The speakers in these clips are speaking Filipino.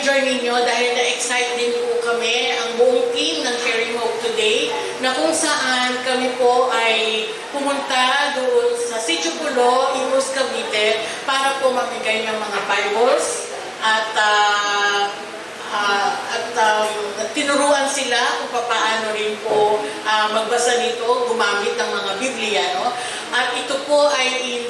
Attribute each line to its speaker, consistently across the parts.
Speaker 1: ma-enjoy ninyo dahil na-excite din po kami, ang buong team ng Sharing Hope Today, na kung saan kami po ay pumunta doon sa Sitio Pulo, Imus, Cavite, para po mamigay ng mga Bibles at tinuruan sila kung paano rin po magbasa nito, gumamit ng mga Biblia, no? At ito po ay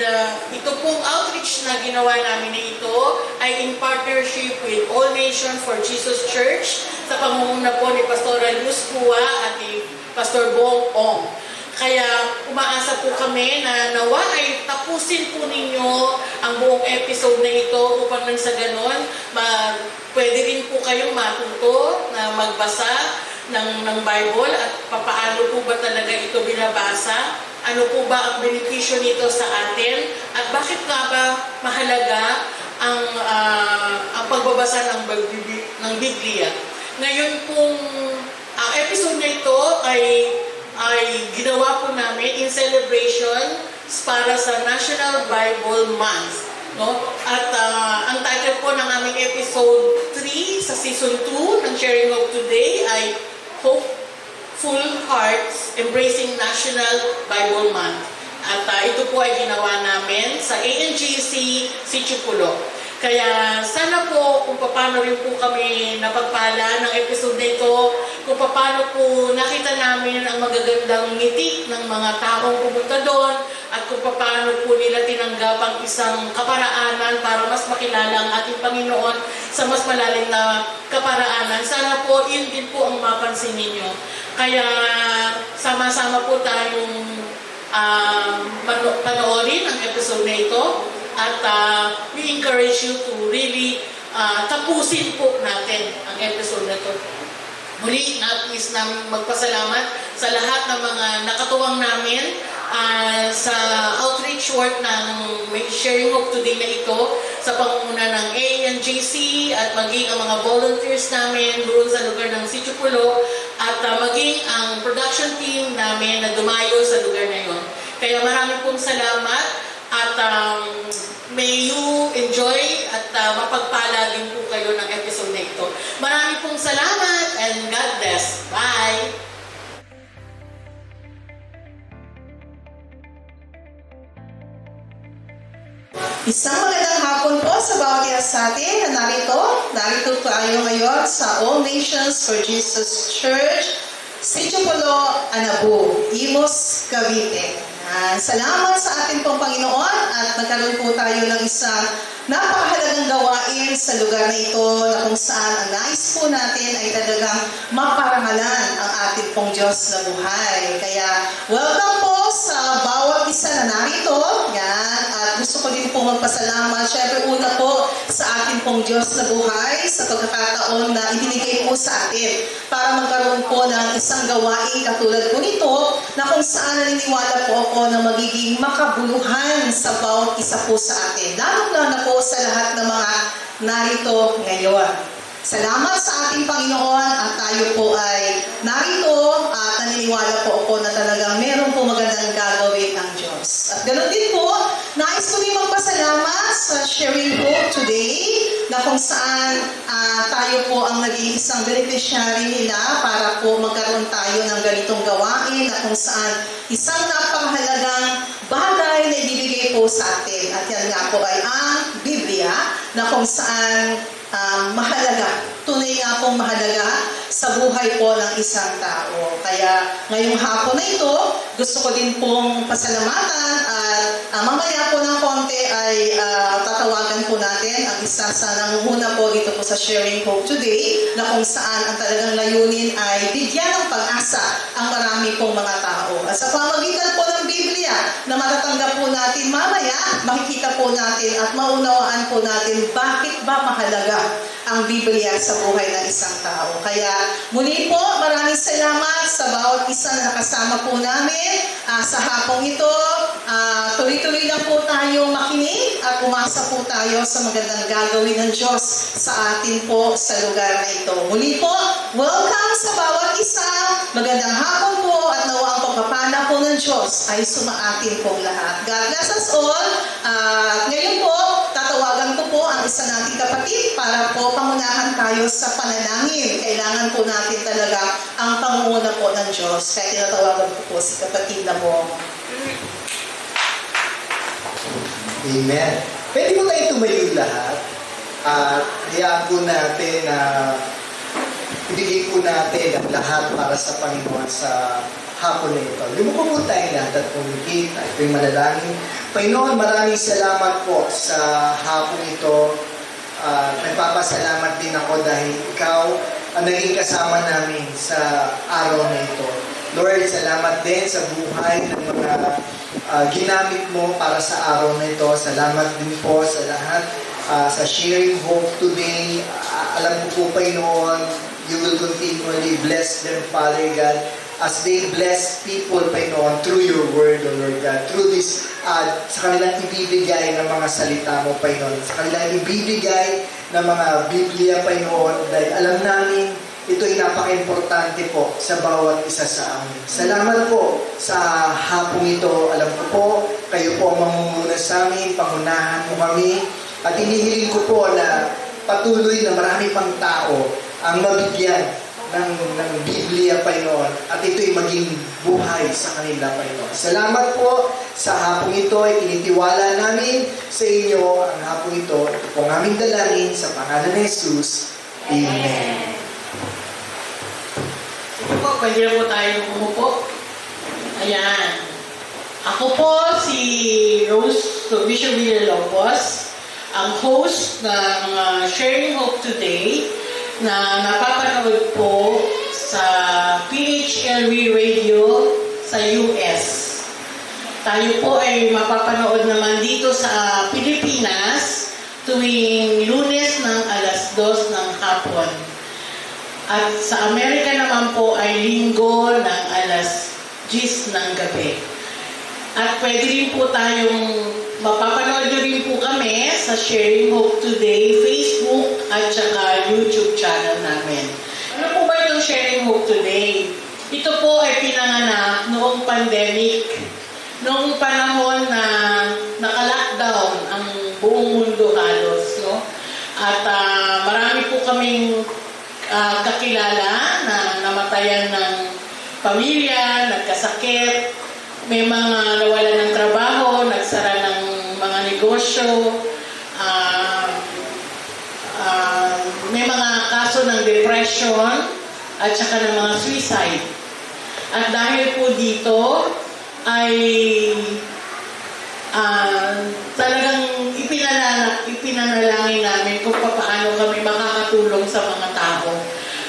Speaker 1: ito pong outreach na ginawa namin na ito ay in partnership with All Nations for Jesus Church sa pangunguna po ni Pastor Luz Kua at ni Pastor Bong Ong. Kaya umaasa po kami na nawa ay tapusin po ninyo ang buong episode na ito upang nang sa ganon, pwede rin po kayong matuto na magbasa ng Bible at papaano po ba talaga ito binabasa, ano po ba ang benepisyo nito sa atin, at bakit nga ba mahalaga ang pagbabasa ng Biblia. Ngayon pong episode na ito ay ginawa po namin in celebration para sa National Bible Month. No? At ang title po ng aming episode 3 sa season 2 ng Sharing Hope Today ay Hopeful Hearts Embracing National Bible Month. At ito po ay ginawa namin sa ANGC Sitio Pulo. Kaya sana po kung paano rin po kami napagpala ng episode na ito, kung paano po nakita namin ang magagandang ngiti ng mga taong pumunta doon, at kung paano po nila tinanggap ang isang kaparaanan para mas makilala ang ating Panginoon sa mas malalim na kaparaanan. Sana po yun din po ang mapansin ninyo. Kaya sama-sama po tayong panoorin ang episode na ito. At we encourage you to really tapusin po natin ang episode na ito. Muli, nais namin magpasalamat sa lahat ng mga nakatuwang namin sa outreach work ng Sharing Hope Today na ito sa pangunguna ng ANGC at maging ang mga volunteers namin doon sa lugar ng Sitio Pulo at maging ang production team namin na dumayo sa lugar na yon. Kaya marami pong salamat. At may you enjoy at mapagpala din po kayo ng episode na ito. Marami pong salamat and God bless. Bye!
Speaker 2: Isang magandang hapon po sa bawat isa sa atin na narito tayo ngayon sa All Nations for Jesus Church, Sitio Pulo, Anabu, Imus, Cavite. Salamat sa ating pong Panginoon at nagkaroon po tayo ng isang napakahalagang gawain sa lugar na ito na kung saan ang nais po natin ay talagang maparangalan ang ating pong Diyos na buhay. Kaya welcome po sa bawat isa na narito. Yan. At gusto ko din po magpasalamat. Siyempre una po sa ating pong Diyos na buhay sa pagkakataon na ibinigay po sa atin para magkaroon po ng isang gawain katulad po nito na kung saan naniniwala po ako na magiging makabuluhan sa bawat isa po sa atin. Lalo na po sa lahat ng mga narito ngayon. Salamat sa ating Panginoon at tayo po ay narito at naniniwala po ako na talagang meron po magandang gagawin ang Diyos. At ganoon din po, nais ko rin magpasalamat sa Sharing Hope Today na kung saan tayo po ang naging isang beneficiary nila para po magkaroon tayo ng ganitong gawain na kung saan isang napakahalagang bagay na ibibigay po sa atin. At yan nga po ay ang Biblia na kung saan mahalaga, tunay nga pong mahalaga sa buhay po ng isang tao. Kaya ngayong hapon na ito, gusto ko din pong pasalamatan at mamaya po ng konti ay tatawagan po natin ang isa sa nangunguna po dito po sa Sharing Hope Today na kung saan ang talagang layunin ay bigyan ng pag-asa ang marami pong mga tao. At sa pamagitan po ng Biblia na matatanggap po natin mamaya, makikita po natin at maunawaan po natin bakit ba mahalaga ang Biblia sa buhay ng isang tao. Kaya muli po, maraming salamat sa bawat isa na nakasama po namin sa hapong ito. Tuloy-tuloy lang po tayo makinig at umasa po tayo sa magandang gagawin ng Diyos sa atin po sa lugar na ito. Muli po, welcome sa bawat isa. Magandang hapon po at nawa ang pagpapala po ng Diyos ay sumaatin pong lahat. God bless us all. Ngayon po, tatawagan ko po ang isa nating kapatid para po pangunahan tayo sa panalangin. Kailangan po natin talaga ang pangunguna po ng Diyos. Kaya tinatawagan ko po si kapatid na mo.
Speaker 3: Amen. Pwede mo tayo tumayo lahat at hayaan po natin na ibigay po natin ang lahat para sa Panginoon sa hapon na ito. Lumuko po tayo lahat at pumikit at ito'y manalangin. Panginoon, maraming salamat po sa hapon ito. Nagpapasalamat din ako dahil ikaw ang naging kasama namin sa araw na ito. Lord, salamat din sa buhay ng mga ginamit mo para sa araw na ito. Salamat din po sa lahat sa sharing hope today. Alam ko po, Panginoon, you will continually bless them, Father God, as they bless people, Panginoon, through your word, O Lord God, through this, sa kanilang ibibigay ng mga salita mo, Panginoon, sa kanilang ibibigay ng mga Biblia, Panginoon, dahil alam namin, ito ay napaka-importante po sa bawat isa sa amin. Salamat po sa hapong ito. Alam ko po, kayo po ang mamumuna sa amin, pangunahan mo kami, at inihiling ko po na patuloy na marami pang tao ang mabigyan ng Biblia, Panginoon, at ito'y maging buhay sa kanila, Panginoon. Salamat po sa hapong ito, ay tinitiwala namin sa inyo ang hapong ito. Ito po ang aming dalangin sa pangalan ni Jesus. Amen.
Speaker 1: Ito po, pwede na po tayo umupo. Ayan. Ako po si Rose Bishop Villalobos, ang host ng Sharing Hope Today na napapanood po sa PHLV Radio sa US. Tayo po ay mapapanood naman dito sa Pilipinas tuwing Lunes ng alas 2 ng hapon. At sa Amerika naman po ay Linggo ng alas 10 ng gabi. At pwede rin po tayong mapapanood nyo rin po kami sa Sharing Hope Today, Facebook at saka YouTube channel namin. Ano po ba itong Sharing Hope Today? Ito po ay pinanganak noong pandemic. Noong panahon na naka-lockdown ang buong mundo halos. No? At marami po kaming kakilala na namatayan ng pamilya, nagkasakit, may mga nawalan ng trabaho, nagsara ng mga negosyo, may mga kaso ng depression at saka ng mga suicide. At dahil po dito ay talagang ipinanalangin namin kung paano kami makakatulong sa mga tao.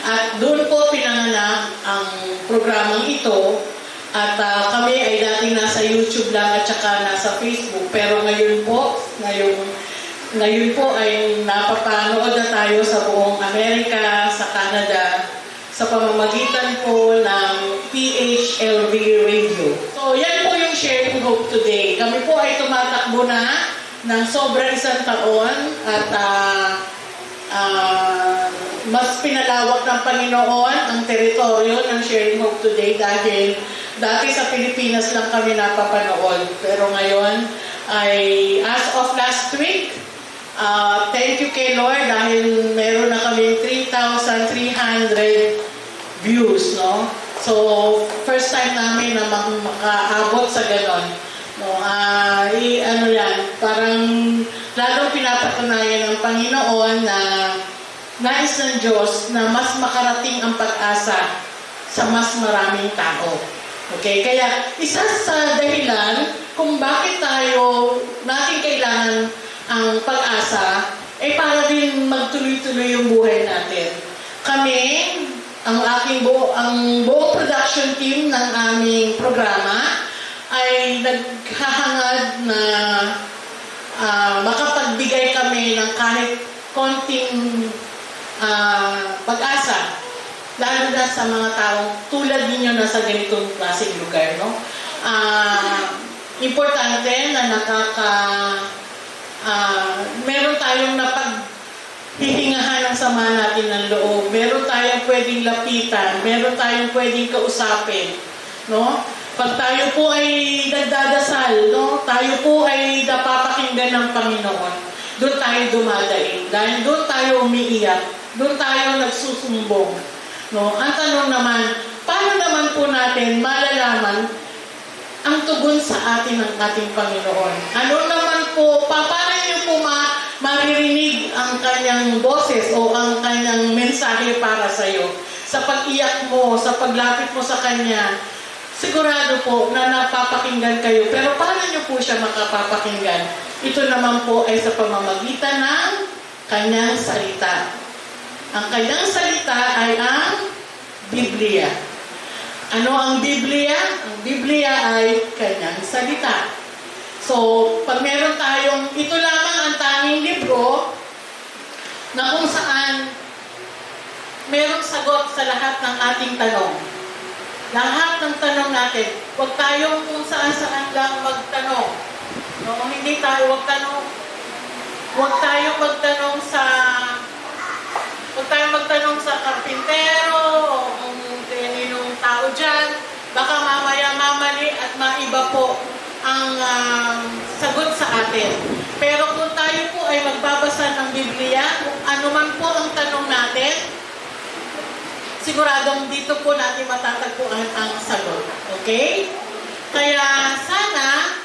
Speaker 1: At doon po pinanganak ang programang ito. At kami ay dating nasa YouTube lang at saka nasa Facebook. Pero ngayon po ay napapanood na tayo sa buong Amerika, sa Canada, sa pamamagitan po ng PHLV Radio. So yan po yung Sharing Hope Today. Kami po ay tumatakbo na ng sobrang 1 taon at mas pinalawak ng Panginoon ang teritoryo ng Sharing Hope Today dahil dati sa Pilipinas lang kami napapanood. Pero ngayon ay as of last week, thank you kay Lord dahil meron na kami 3,300 views, no? So, first time namin na makaabot sa ganon. No, parang lalong pinapatunayan ng Panginoon na nais ng Diyos na mas makarating ang pag-asa sa mas maraming tao. Okay? Kaya, isa sa dahilan kung bakit natin kailangan ang pag-asa, para din magtuloy-tuloy yung buhay natin. Kami, ang buong production team ng aming programa ay naghahangad na makapagbigay kami ng kahit konting pag-asa, lalo na sa mga taong tulad ninyo na sa ganitong klaseng lugar, no? Importante na meron tayong napaghihingahan ng sama natin ng loob, meron tayong pwedeng lapitan, meron tayong pwedeng kausapin, no? Pag tayo po ay nagdadasal, no? Tayo po ay napapakinggan ng Panginoon. doon tayo dumadaing. Dahil doon tayo umiiyak, doon tayo nagsusumbong. No? Ang tanong naman, paano naman po natin malalaman ang tugon sa atin ng ating Panginoon? Ano naman po, paano niyo po maririnig ang kanyang boses o ang kanyang mensahe para sa iyo? Sa pag-iyak mo, sa paglapit mo sa kanya, sigurado po na napapakinggan kayo. Pero paano niyo po siya makapapakinggan? Ito naman po ay sa pamamagitan ng kanyang salita. Ang kanyang salita ay ang Biblia. Ano ang Biblia? Ang Biblia ay kanyang salita. So, pag meron tayong, ito lamang ang tanging libro na kung saan merong sagot sa lahat ng ating tanong. Lahat ng tanong natin. Huwag tayong kung saan-saan lang magtanong. No? Hindi tayo, huwag tayong magtanong sa karpintero o kung kaninong tao dyan. Baka mamaya mamali at maiba po ang sagot sa atin. Pero kung tayo po ay magbabasa ng Biblia, kung ano man po ang tanong natin, siguradong dito po natin matatagpuan ang sagot. Okay? Kaya sana,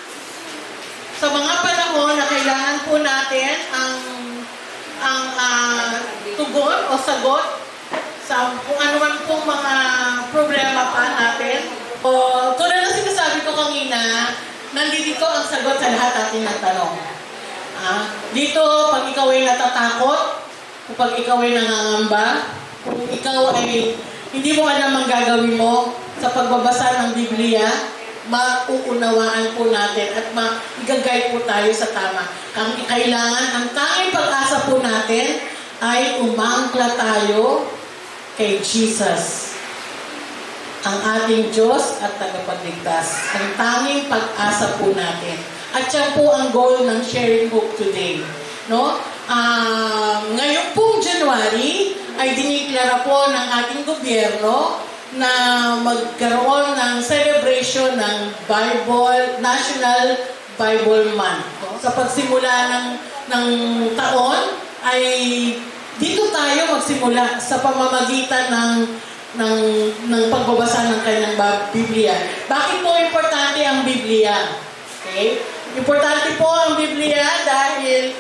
Speaker 1: sa mga panahon na kailangan po natin ang tugon o sagot sa kung ano man pong mga problema pa natin. O tulad na sinasabi ko kanina, nandito ang sagot sa lahat natin ng tanong. Dito, pag ikaw ay natatakot, pag ikaw ay nangangamba, kung ikaw ay hindi mo alam ang gagawin mo sa pagbabasa ng Biblia, mauunawaan po natin at maigagay po tayo sa tama. Kailangan, ang tanging pag-asa po natin ay umangkla tayo kay Jesus, ang ating Diyos at tagapagligtas. Ang tanging pag-asa po natin. At yan po ang goal ng Sharing Hope today. No? Ngayon pong January ay diniklara po ng ating gobyerno na magkaroon ng celebration ng National Bible Month. No? Sa pagsimula ng taon ay dito tayo magsimula sa pamamagitan ng pagbabasa ng kanyang Biblia. Bakit po importante ang Biblia? Okay? Importante po ang Biblia dahil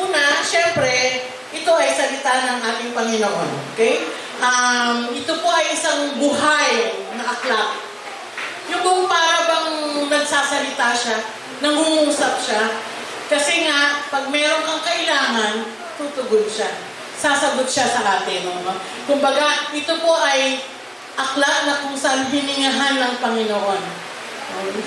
Speaker 1: una, syempre, ito ay salita ng ating Panginoon. Okay? Ito po ay isang buhay na aklat. Yung kung para bang nagsasalita siya, nangungusap siya. Kasi nga, pag meron kang kailangan, tutugon siya. Sasagot siya sa atin. No? Kumbaga, ito po ay aklat na kung saan hiningahan ng Panginoon.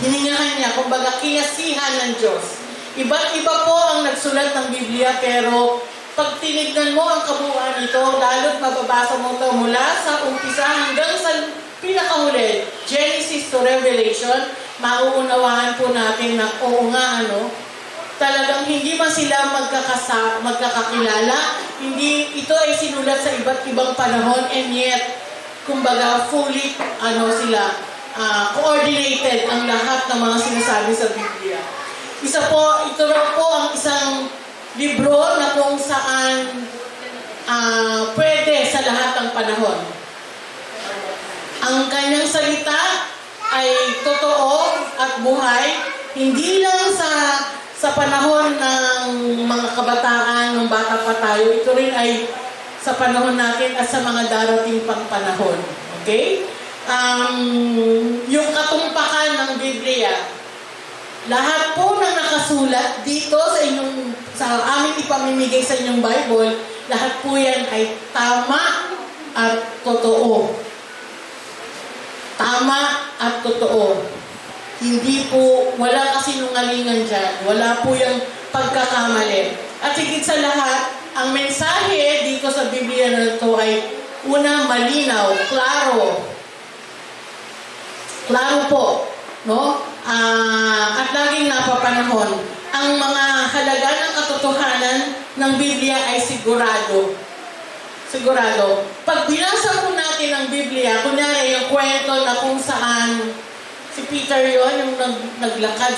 Speaker 1: Hiningahan niya, kumbaga kinasihan ng Diyos. Iba't iba po ang nagsulat ng Biblia, pero pag tinignan mo ang kabuuan nito, lalo't mababasa mo ito mula sa umpisa hanggang sa pinakahuli, Genesis to Revelation, mauunawaan po natin na oo nga, talagang hindi man sila magkakakilala, hindi ito ay sinulat sa iba't ibang panahon, and yet, kumbaga, fully, coordinated ang lahat ng mga sinasabi sa Biblia. Ito raw po ang isang libro na kung saan pwede sa lahat ng panahon. Ang kanyang salita ay totoo at buhay, hindi lang sa panahon ng mga kabataan, ng bata pa tayo, ito rin ay sa panahon natin at sa mga darating pang panahon. Okay? Yung katumpakan ng Biblia, lahat po na nakasulat dito sa aming ipamimigay sa inyong Bible, lahat po yan ay tama at totoo. Tama at totoo. Hindi po, wala kasinungalingan dyan. Wala po yung pagkakamali. At higit sa lahat, ang mensahe dito sa Biblia na ito ay una, malinaw, klaro. Klaro po, no? At laging napapanahon. Ang mga halaga ng katotohanan ng Biblia ay sigurado. Sigurado. Pag binasa po natin ang Biblia, kunyari yung kwento na kung saan si Peter yon yung naglakad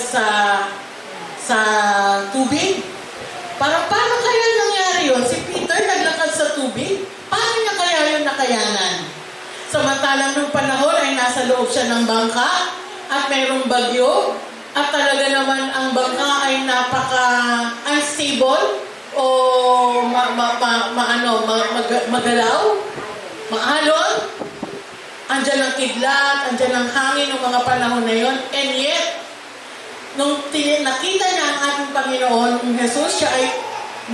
Speaker 1: sa tubig. Paano samantalang nung panahon ay nasa loob siya ng bangka at mayroong bagyo at talaga naman ang bangka ay napaka-unstable o magalaw, maalon. Andyan ang kidlat, andyan ang hangin ng mga panahon na yon. And yet, nung nakita niya ang ating Panginoon, Jesus, siya ay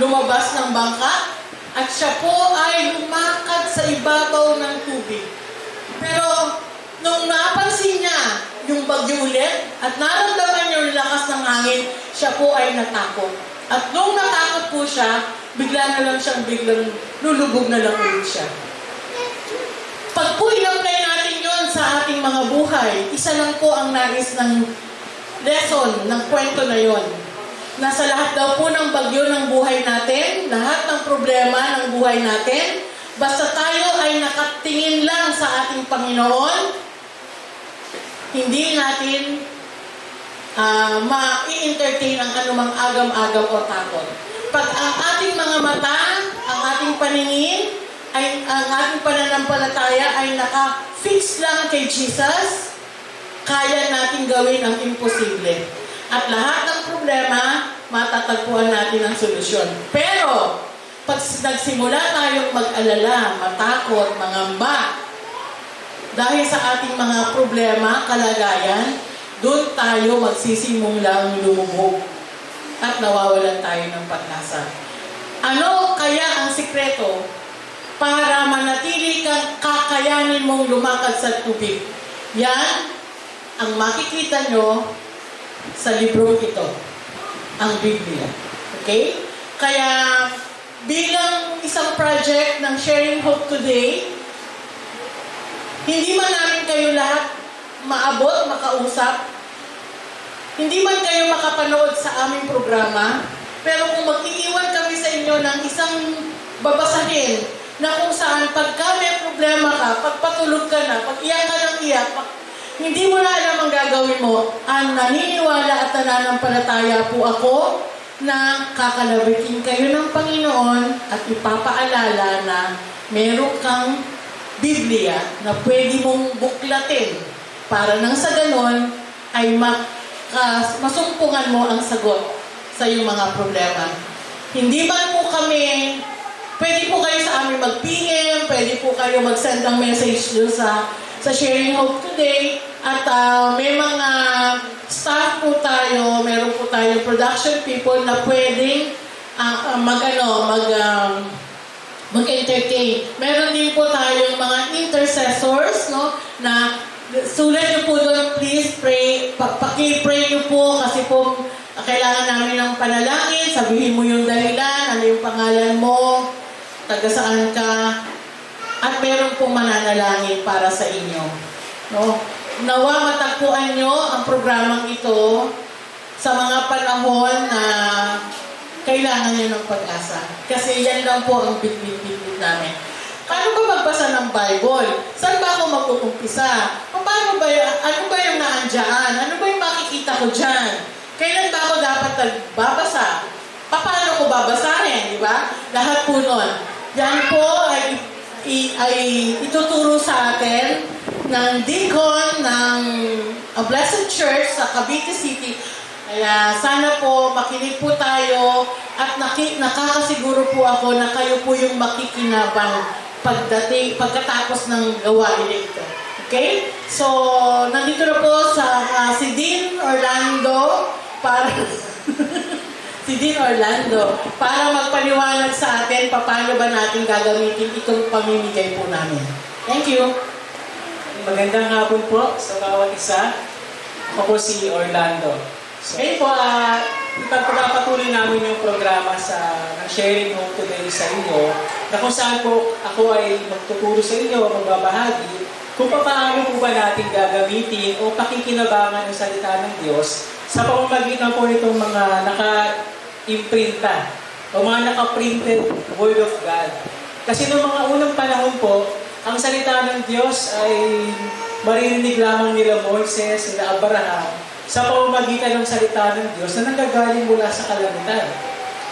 Speaker 1: lumabas ng bangka at siya po ay lumakad sa ibabaw ng tubig. Pero nung napansin niya yung bagyo ulit at naramdaman niya yung lakas ng hangin, siya po ay natakot. At nung natakot po siya, biglang lulubog na lang ulit siya. Pag po in-apply natin yon sa ating mga buhay, isa lang po ang nais ng lesson, ng kwento na yon. Nasa lahat daw po ng bagyo ng buhay natin, lahat ng problema ng buhay natin, basta tayo ay nakatingin lang sa ating Panginoon, hindi natin ma-i-entertain ang anumang agam-agam o takot. Pag ang ating mga mata, ang ating paningin, ay ang ating pananampalataya ay naka-fix lang kay Jesus, kaya natin gawin ang imposible. At lahat ng problema, matatagpuan natin ang solusyon. Pero, pag nagsimula tayong mag-alala, matakot, mangamba, dahil sa ating mga problema, kalagayan, doon tayo magsisimulang lumubog at nawawalan tayo ng pag-asa. Ano kaya ang sikreto para manatili kang kakayanin mong lumakad sa tubig? Yan ang makikita nyo sa librong ito, ang Biblia. Okay? Kaya bilang isang project ng Sharing Hope Today, hindi man namin kayo lahat maabot, makausap, hindi man kayo makapanood sa aming programa, pero kung mag-iiwan kami sa inyo ng isang babasahin na kung saan pagka may problema ka, pagpatulog ka na, pag iyak ka ng iyak, hindi mo na alam ang gagawin mo, ang naniniwala at nananampalataya po ako na kakalabitin kayo ng Panginoon at ipapaalala na meron kang Biblia na pwede mong buklatin para nang sa ganon ay masumpungan mo ang sagot sa iyong mga problema. Hindi man po kami, pwede po kayo sa amin mag-PM, pwede po kayo mag-send ng message doon sa Sharing Hope Today, at may mga staff po tayo, meron po tayo production people na pwedeng mag-entertain. Meron din po tayong mga intercessors, no, na sulat niyo po doon, please pray, paki-pray niyo po kasi po kailangan namin ng panalangin, sabihin mo yung dahilan, ano yung pangalan mo, taga saan ka, at meron pong mananalangin para sa inyo. No? Nawa matagpuan nyo ang programang ito sa mga panahon na kailangan nyo ng pag-asa. Kasi yan lang po ang bit-bit namin. Paano ba magbasa ng Bible? Saan ba ako mag-uumpisa? Paano ba ano ba yung naandyan? Ano ba yung makikita ko dyan? Kailan ba ako dapat nagbabasa? Paano ko babasahin? Di ba? Lahat po nun. Yan po ay ituturo sa atin ng deacon ng Blessed Church sa Cavite City. Kaya sana po makinig po tayo at nakakasiguro po ako na kayo po yung makikinabang pagkatapos ng gawain ito. Okay? So, nandito na po si Dean Orlando para para magpaliwanag sa atin paano ba natin gagamitin itong pamimigay po namin. Thank you.
Speaker 4: Magandang hapon po sa bawat isa. Ako po si Orlando. So, ngayon po, ipagpapatuloy namin yung programa ng Sharing Hope Today sa inyo, na kung saan po ako ay magtuturo sa inyo, magbabahagi, kung paano po ba natin gagamitin o pakikinabangan ang salita ng Diyos sa pamamagitan po nitong mga naka-imprinta o mga naka-printed Word of God. Kasi noong mga unang panahon po, ang salita ng Diyos ay maririnig lamang nila Moises, nila Abraham, sa pamamagitan ng salita ng Diyos na nanggagaling mula sa kalangitan.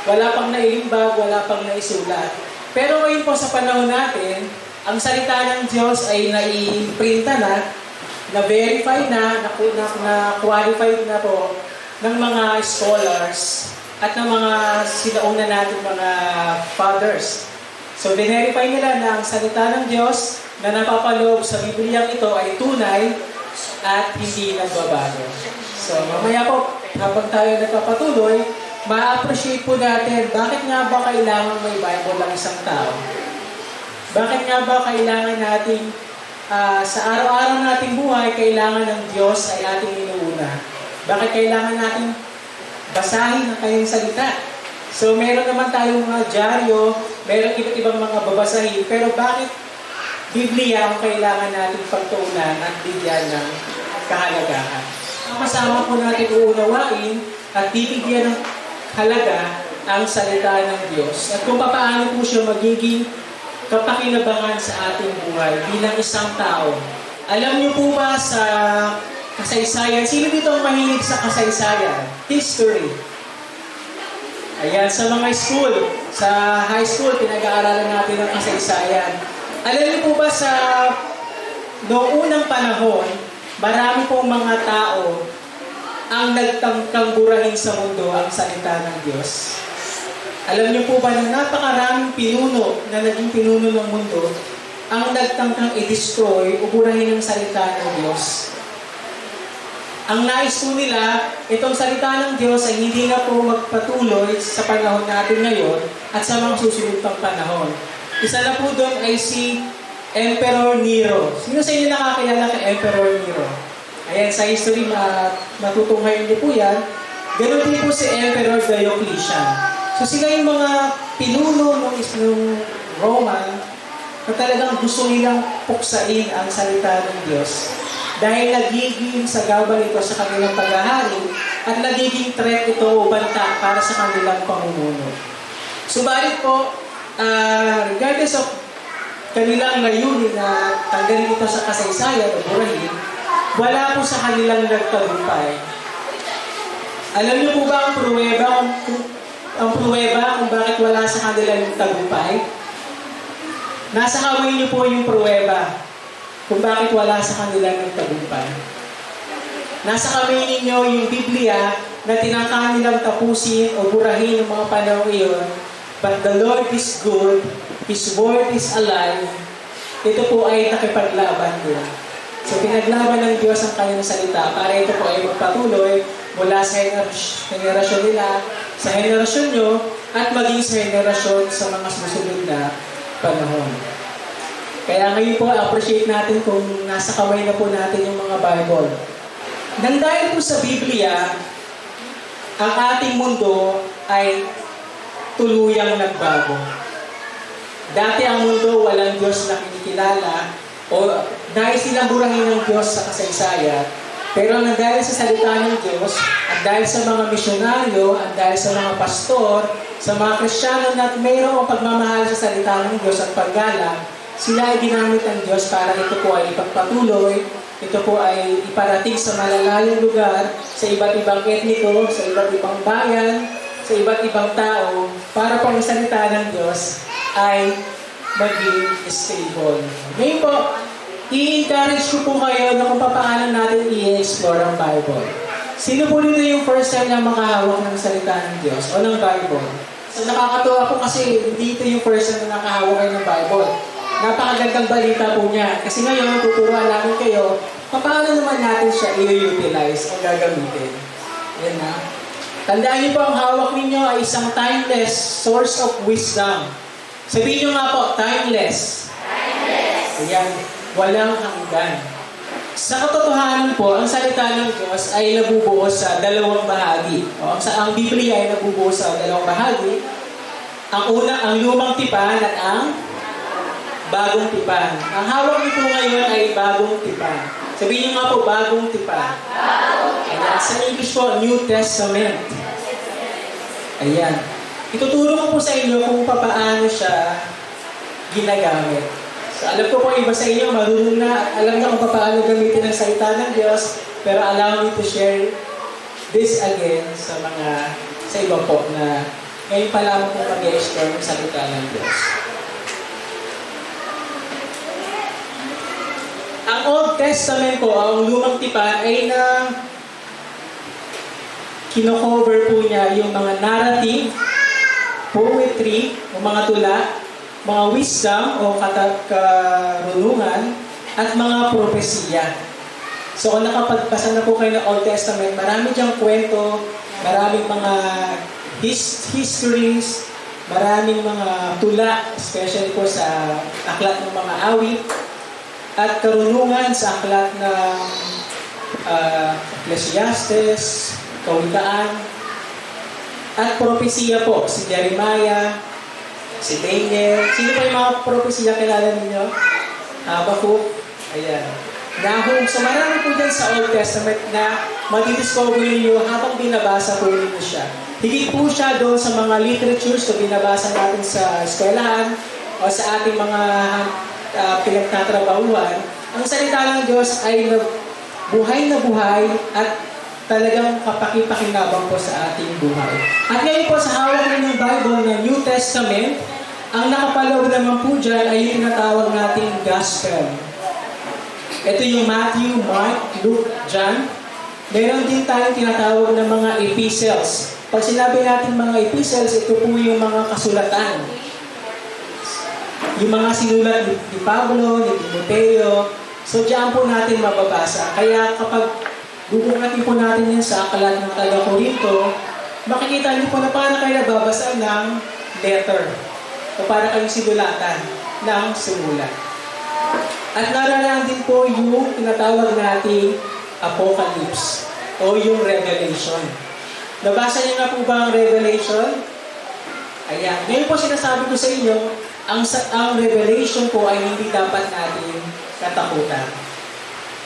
Speaker 4: Wala pang nailimbag, wala pang naisulat. Pero ngayon po sa panahon natin, ang salita ng Diyos ay nai-printa na-verify na-qualified na po ng mga scholars at ng mga sinauna natin mga fathers. So, verify nila na ang salita ng Diyos na napapaloob sa Biblia ito ay tunay at hindi nagbabago. So, mamaya po, habang tayo nagpapatuloy, ma-appreciate po natin bakit nga ba kailangan may Bible lang isang tao? Bakit nga ba kailangan nating sa araw-araw nating buhay, kailangan ng Diyos ay ating inuuna? Bakit kailangan nating basahin ang kanyang salita? So, meron naman tayong mga dyaryo, meron iba't ibang mga babasahin, pero bakit Biblia ang kailangan nating pagtuunan at bigyan ng kahalagahan? Ang kasama po natin uunawain at bibigyan ng halaga ang salita ng Diyos at kung paano po siya magiging kapakinabangan sa ating buhay bilang isang tao. Alam niyo po ba sa kasaysayan, sino dito ang mahilig sa kasaysayan? History. Ayan, sa mga school, sa high school, pinag-aaralan natin ang kasaysayan. Alam niyo po ba sa noong unang panahon, marami pong mga tao ang nagtangkang burahin sa mundo ang salita ng Diyos. Alam niyo po ba na napakaraming pinuno na naging pinuno ng mundo ang nagtangkang i-destroy o burahin ang salita ng Diyos. Ang nais po nila, itong salita ng Diyos ay hindi na po magpatuloy sa panahon natin ngayon at sa mga susunod pang panahon. Isa na po doon ay si Emperor Nero. Sino sa inyo nakakilala kay Emperor Nero? Ayan, sa history, matutunghayin niyo po yan. Ganon din po si Emperor Diocletian. So sila yung mga pinuno ng Roman na talagang gusto nilang puksain ang salita ng Diyos. Dahil nagiging sagabal ito sa kanilang paghahari at nagiging threat ito o banta para sa kanilang pamumuno. Subalit po, regardless of kanilang layunin na tanggalin ito sa kasaysayan o burahin, wala po sa kanilang nagtagumpay. Alam niyo po ba ang pruweba kung bakit wala sa kanilang tagumpay? Nasa kamay niyo po yung pruweba kung bakit wala sa kanilang tagumpay. Nasa kamay ninyo yung Biblia na tinangka nilang tapusin o burahin ng mga panahon iyon. But the Lord is good, His word is alive. Ito po ay nakipaglaban nila. So pinaglaban ng Diyos ang kanyang salita para ito po ay magpatuloy mula sa henerasyon nila, sa henerasyon nyo, at maging sa henerasyon sa mga susunod na panahon. Kaya ngayon po, appreciate natin kung nasa kamay na po natin yung mga Bible. Nang dahil po sa Biblia, ang ating mundo ay tuluyang nagbago. Dati ang mundo walang Diyos na kinikilala o dahil silang burahin ng Diyos sa kasaysayan. Pero nang dahil sa salita ng Diyos at dahil sa mga misyonaryo at dahil sa mga pastor, sa mga Kristiyano na mayroong pagmamahal sa salita ng Diyos at paggalang, sila ay ginamit ng Diyos para ito po ay ipagpatuloy, ito po ay iparating sa malalayong lugar, sa iba't ibang etniko, sa iba't ibang bayan, sa iba't ibang tao, para po ang salita ng Diyos ay maging stable. Ngayon po, i-encourage ko po kayo na kung paano natin i-explore ang Bible. Sino po dito yung first time na makahawak ng salita ng Diyos o ng Bible? So nakakatuwa po kasi dito yung first time na nakahawak kayo ng Bible. Napakagandang balita po niya. Kasi ngayon, tuturuan namin kayo paano naman natin siya i-utilize o gagamitin. Yan na. Tandaan niyo po, ang hawak ninyo ay isang timeless source of wisdom. Sabihin niyo nga po, timeless. Timeless. Ayan. Walang hanggan. Sa katotohanan po, ang salita ng Diyos ay nabubuo sa dalawang bahagi. Ang Biblia ay nabubuo sa dalawang bahagi. Ang una, ang lumang tipan at ang bagong tipan. Ang hawak nito ngayon ay bagong tipan. Sabihin niyo nga po, bagong tipan. Ayan. Sa English po, New Testament. Ayan. Ituturo ko po sa inyo kung paano siya ginagamit. So, alam ko po iba sa inyo, marunong na at alam na kung paano gamitin ang salita ng Diyos, pero allow me to share this again sa iba po na ngayon pa lamang po mag-explore ng salita ng Diyos. Ang Old Testament po, ang lumang tipan, ay na kino-cover po niya yung mga narrative, poetry, o mga tula, mga wisdom o karunungan, at mga propesiya. So kung nakapagbasa na po kayo ng Old Testament, marami diyang kwento, maraming mga histories, maraming mga tula, especially po sa aklat ng mga awit, at karunungan sa aklat ng Ecclesiastes, Kawikaan, at propesiya po, si Jeremiah, si Daniel. Sino pa yung mga propesiya kilala ninyo? Habakkuk, ayan. Nahum, so marami po dyan sa Old Testament na matidiscover ninyo habang binabasa po ninyo siya. Higit po siya doon sa mga literatures na binabasa natin sa eskwelahan o sa ating mga pinagtatrabahuan. Ang salita ng Diyos ay buhay na buhay at talagang kapakipakinabang po sa ating buhay. At ngayon po sa hawak ng Bible na New Testament, ang nakapaloob naman po dyan ay yung tinatawag nating Gospel. Ito yung Matthew, Mark, Luke, John. Meron din tayong tinatawag na mga epistles. Pag sinabi natin mga epistles, ito po yung mga kasulatan. Yung mga sinulat ni Pablo, ni Timoteo. So diyan po natin mababasa. Kaya kapag bubukatin po natin yan sa aklat ng taga-Korinto, makikita niyo po na para kayo nababasa ng letter. O para kayong sinulatan ng sinulat. At nararaan din po yung tinatawag nating Apocalypse o yung Revelation. Nabasa niyo nga po ba ang Revelation? Ayan. Ngayon po sinasabi ko sa inyo, ang Revelation po ay hindi dapat natin katakutan.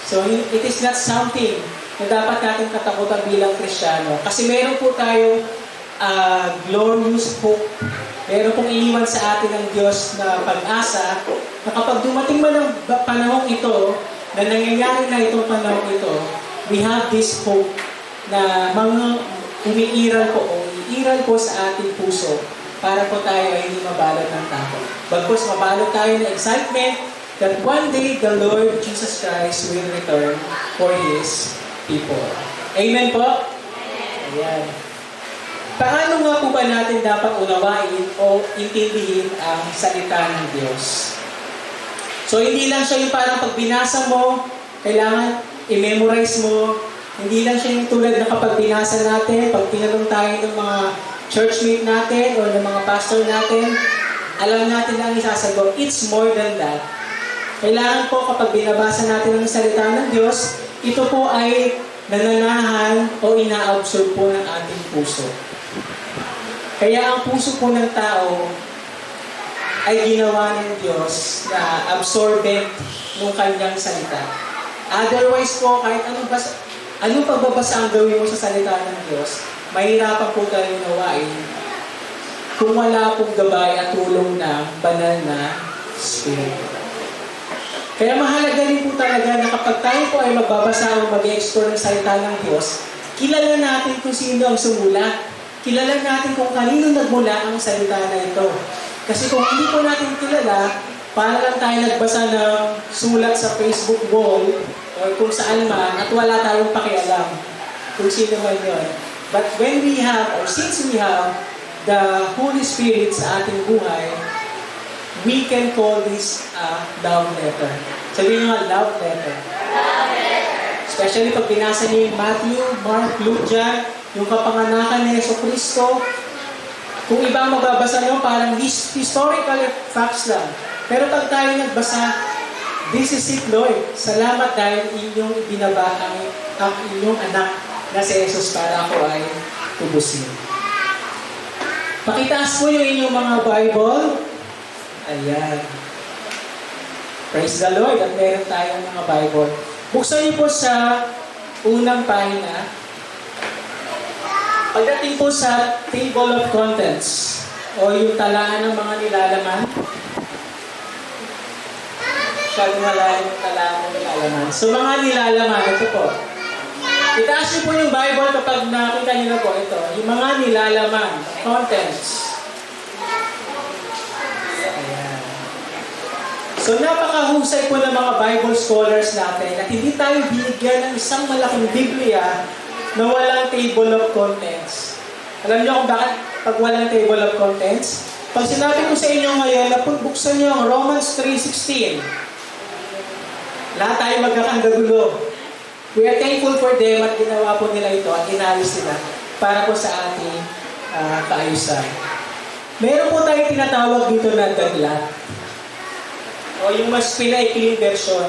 Speaker 4: So it is not something na dapat natin katakutan bilang Kristiyano. Kasi meron po tayong glorious hope. Meron pong iniwan sa atin ng Diyos na pag-asa na kapag dumating man ang panahong ito, na nangyayari na itong panahong ito, we have this hope na mga umiiral po o iiral po sa ating puso para po tayo ay hindi mabalot ng takot. Bagkus mabalot tayo ng excitement that one day the Lord Jesus Christ will return for His people. Amen po? Ayan. Paano nga po ba natin dapat unawain o intindihin ang salita ng Diyos? So, hindi lang siya yung parang pag binasa mo, kailangan i-memorize mo. Hindi lang siya yung tulad na kapag binasa natin, pag tinanong tayo ng mga churchmate natin o ng mga pastor natin, alam natin na ang isasagot. It's more than that. Kailangan po kapag binabasa natin ang salita ng Diyos, ito po ay nananahan o ina-absorb po ng ating puso. Kaya ang puso po ng tao ay ginawa ng Diyos na absorbent ng kanyang salita. Otherwise po, kahit anong pagbabasa ang gawin mo sa salita ng Diyos, mahirapan po tayo nawain kung wala pong gabay at tulong ng banal na Espiritu. Kaya mahalaga rin po talaga na kapag tayo po ay magbabasa o mag-explore ng salita ng Diyos, kilala natin kung sino ang sumulat. Kilala natin kung kanino nagmula ang salita na ito. Kasi kung hindi po natin kilala, para lang tayo nagbasa ng sulat sa Facebook wall o kung saan man at wala tayong pakialam kung sino man yun. But when we have, or since we have, the Holy Spirit sa ating buhay, we can call this a love letter. Sabihin nyo nga, love letter. Especially pag binasa niyo yung Matthew, Mark, Luke, John, yung kapanganakan ni Jesucristo, kung iba ang magbabasa nyo, parang historical facts lang. Pero pag tayo nagbasa, this is it, Lord. Salamat dahil inyong binaba ang inyong anak na si Jesus para ako ay tubusin. Pakitaas mo yung inyong mga Bible. Ayan. Praise the Lord at meron tayong mga Bible. Buksan niyo po sa unang pahina. Pagdating po sa table of contents o yung talaan ng mga nilalaman, masyadong malalim yung talaan ng nilalaman. So mga nilalaman, ito po. Itaas niyo po yung Bible kapag nakita niyo na po ito. Yung mga nilalaman, contents. Ayan. So napakahusay po ng mga Bible scholars natin at hindi tayo binigyan ng isang malaking Biblia na walang table of contents. Alam niyo kung bakit pag walang table of contents? Pag sinabi ko sa inyo ngayon na buksan niyo ang Romans 3:16, lahat tayo magkakandagulo. We are thankful for them at ginawa po nila ito at inalis nila para po sa ating kaayusan. Meron po tayong tinatawag dito na dagla. O yung mas pinaikling version.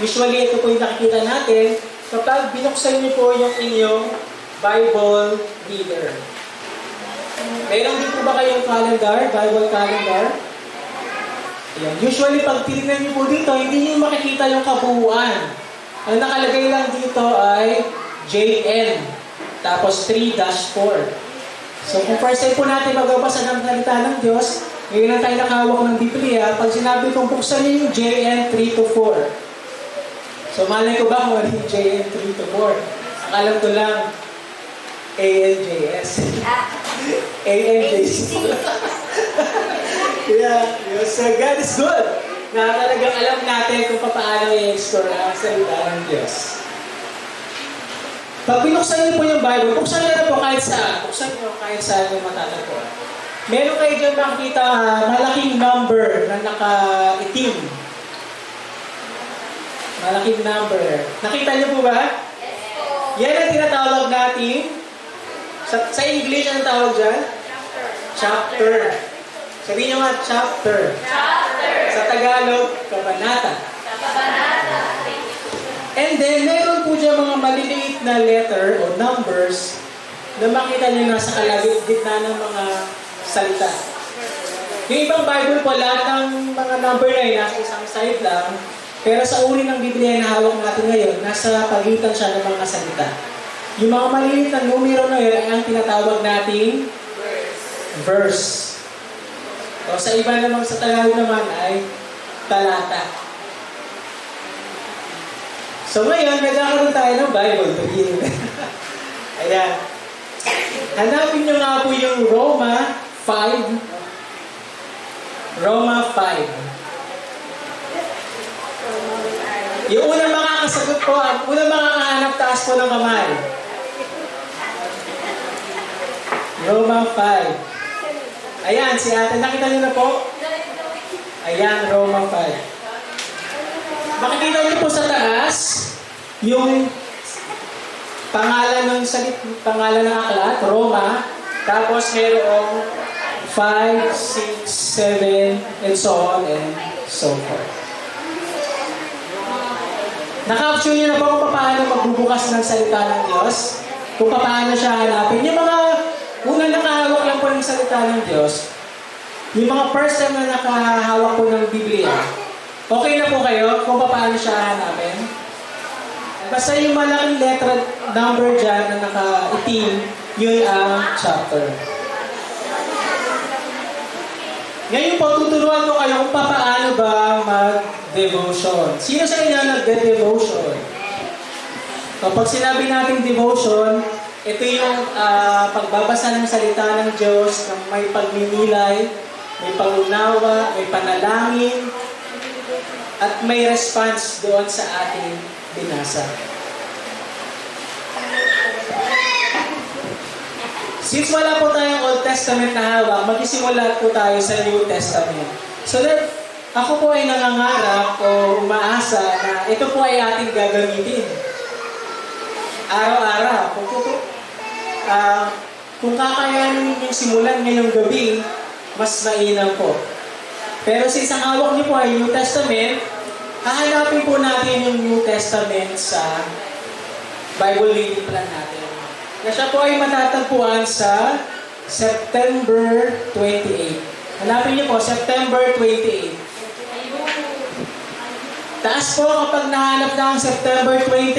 Speaker 4: Usually, ito po yung nakikita natin kapag binuksan niyo po yung inyong Bible reader. Meron din po ba kayong calendar, Bible calendar? Ayan. Usually, pag tinignan niyo po dito, hindi niyo makikita yung kabuuan. Ang nakalagay lang dito ay JN, tapos 3-4. So kung first time po natin magbabasa ng salita ng Diyos, ngayon lang tayo nakahawak ng Biblia, pag sinabi kong buksan niyo yung JN 3-4. So malay ko ba kung ano yung JN 3-4? Ang alam ko lang, ANJS. ANJS. Yeah, so God is good. Na talagang alam natin kung paano i-explore ang salita ng Diyos. Pag binuksan niyo po yung Bible, buksan niyo na po kahit saan. Buksan niyo kahit saan yung matatagpuan. Meron kayo dyan makikita malaking number na naka-itim. Malaking number. Nakita niyo po ba?
Speaker 5: Yes po.
Speaker 4: Yan ang tinatawag natin. Sa English, anong tawag dyan? Chapter. Sabihin niyo nga, chapter.
Speaker 5: Chapter.
Speaker 4: Sa Tagalog, kabanata.
Speaker 5: Kabanata.
Speaker 4: And then, meron po dyan mga maliliit na letter o numbers na makita nyo nasa kalagitnaan ng mga salita. Yung ibang Bible po, lahat ng mga number na yun, nasa isang side lang. Pero sa uri ng Biblia na hawak natin ngayon, nasa pagitan siya ng mga salita. Yung mga maliliit na numero na yun ay ang tinatawag nating verse. O sa iba naman sa Tagalog naman ay talata. So ngayon, nagkakaroon tayo ng Bible. Ayan. Hanapin nyo nga po yung Roma 5. Roma 5. Yung unang makakasagot po, ang unang makakahanap, taas po ng kamay. Roma 5. Ayan, si ate, nakita nyo na po? Ayan, Roma 5. Makikita niyo po sa taas yung pangalan ng aklat, Roma, tapos mayroong 5, 6, 7, and so on and so forth. Naka-option niyo na po kung paano magbubukas ng salita ng Diyos, kung paano siya hanapin. Yung mga unang nakahawak lang po ng salita ng Diyos, yung mga first time na nakahawak po ng Biblia, okay na po kayo kung paano siya hanapin? Basta yung malaking letter number dyan na naka-itim, yun ang chapter. Ngayon po, tuturuan ko kayo kung paano ba mag-devotion. Sino sa inyo nag-devotion? Kapag sinabi natin devotion, ito yung pagbabasa ng salita ng Diyos, ng may pagninilay, may pangunawa, may panalangin, at may response doon sa ating binasa. Since wala po tayong Old Testament na hawak, magsisimula po tayo sa New Testament. So that ako po ay nangangarap o umaasa na ito po ay ating gagamitin. Araw-araw. Kung kakayanin ninyong simulan ngayong gabi, mas mainam po. Pero sa isang hawak niyo po ay New Testament, hahanapin po natin yung New Testament sa Bible reading plan natin. Na siya po ay matatagpuan sa September 28. Hanapin niyo po, September 28. Taas po kapag nahanap na ang September 28.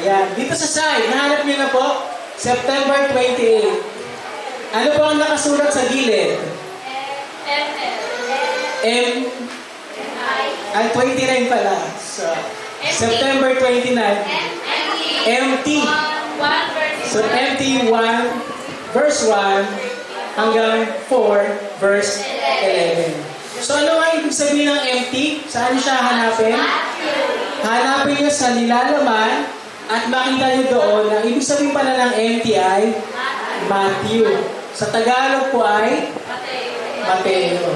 Speaker 4: Ayan, dito sa side, nahanap niyo na po, September 28. Ano po ang nakasulat sa gilid? M. Ang 29 pala. So, September 29. MT. So, MT 1, verse 1 hanggang 4, verse 11. So ano nga ibig sabihin ng empty? Saan niyo siya hanapin? Hanapin niyo sa nilalaman at makita niyo doon na ibig sabihin pala ng empty ay Matthew. Sa Tagalog po ay Mateo.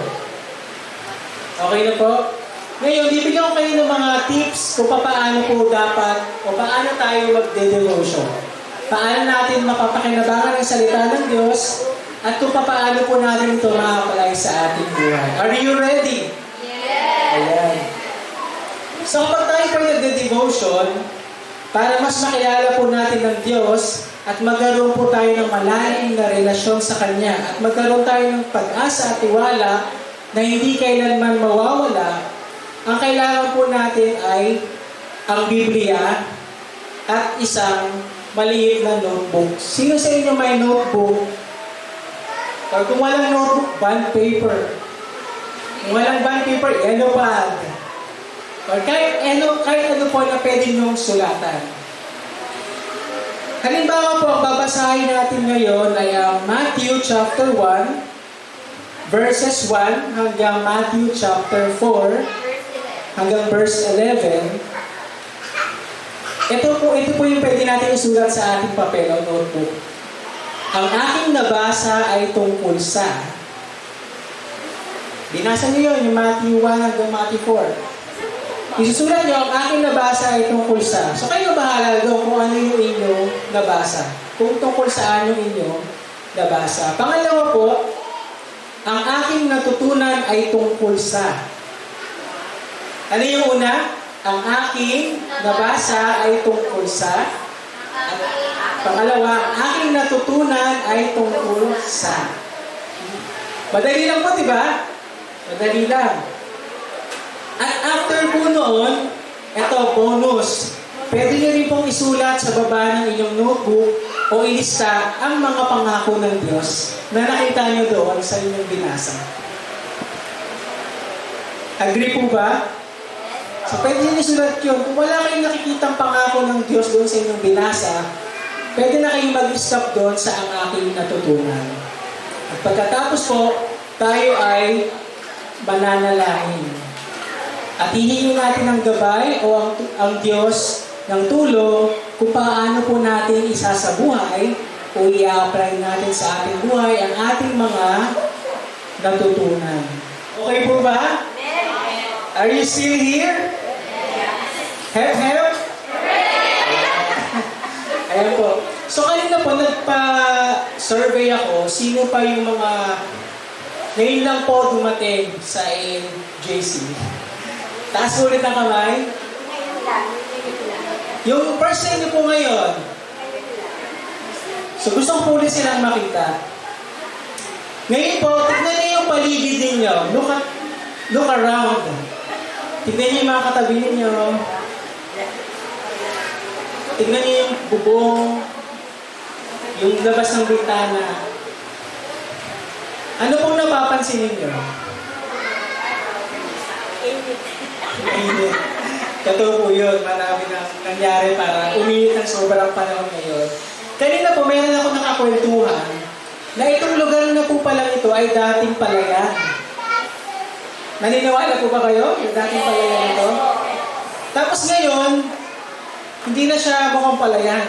Speaker 4: Okay na po? Ngayon, bibigyan ko kayo ng mga tips kung paano po dapat o paano tayo magde-devotion. Paano natin mapapakinabangan ang salita ng Diyos at kung paano po natin ito ma-apply sa ating buhay. Are you ready?
Speaker 5: Yes!
Speaker 4: Ayan. So kapag tayo po nagde-devotion, para mas makilala po natin ng Diyos at magkaroon po tayo ng malalim na relasyon sa Kanya at magkaroon tayo ng pag-asa at tiwala na hindi kailanman mawawala, ang kailangan po natin ay ang Biblia at isang maliit na notebook. Sino sa inyo may notebook? Or kung walang notebook, bond paper. Kung walang bond paper, yellow pad. Or kahit ano po na pwede niyong sulatan. Halimbawa po, ang babasahin natin ngayon ay ang Matthew chapter 1, verses 1 hanggang Matthew chapter 4, hanggang verse 11. Ito po yung pwede natin isulat sa ating papel o notebook. Ang aking nabasa ay tungkol sa... Binasa niyo yun, yung Matthew 1 hanggang Matthew 4. Isusulat niyo, ang aking nabasa ay tungkol sa... So kayo bahala doon kung ano yung inyong nabasa. Kung tungkol saan yung inyong nabasa. Pangalawa po, ang aking natutunan ay tungkol sa... Ano yung una? Ang aking nabasa ay tungkol sa... At pangalawa, ang aking natutunan ay tungkol sa... Madali lang po, di ba? Madali lang. At after po noon, ito, bonus. Pwede nyo rin pong isulat sa baba ng inyong notebook o ilista ang mga pangako ng Diyos na nakita nyo doon sa inyong binasa. Agree po ba? So pwede nyo isulat yun. Kung wala kayong nakikitang pangako ng Diyos doon sa inyong binasa, pwede na kayong mag-stop doon sa ang aking natutunan. At pagkatapos po, tayo ay mananalangin. At hihingin natin ang gabay o ang Diyos ng tulong kung paano po natin isasabuhay o i-apply natin sa ating buhay ang ating mga natutunan. Okay po ba? Are you still here? Help? Ayan po. So kanina po nagpa-survey ako, sino pa yung mga ngayon lang po dumating sa JC. Taas ulit ang kamay. Yung first time niyo po ngayon. So gusto ko po ulit silang makita. Ngayon po, tignan niyo yung paligid ninyo. Look around. Tignan niyo yung mga katabi ninyo. Tignan niyo yung bubong. Yung labas ng bintana. Ano pong napapansin ninyo? Init. Totoo po yun. Marami na nangyari para uminit ng sobrang panahon ngayon. Kanina po, meron ako nakakwentuhan na itong lugar na po pala ito ay dating palayan. Naniniwala po ba kayo? Yung dating palayan ito? Tapos ngayon, hindi na siya mukhang palayan.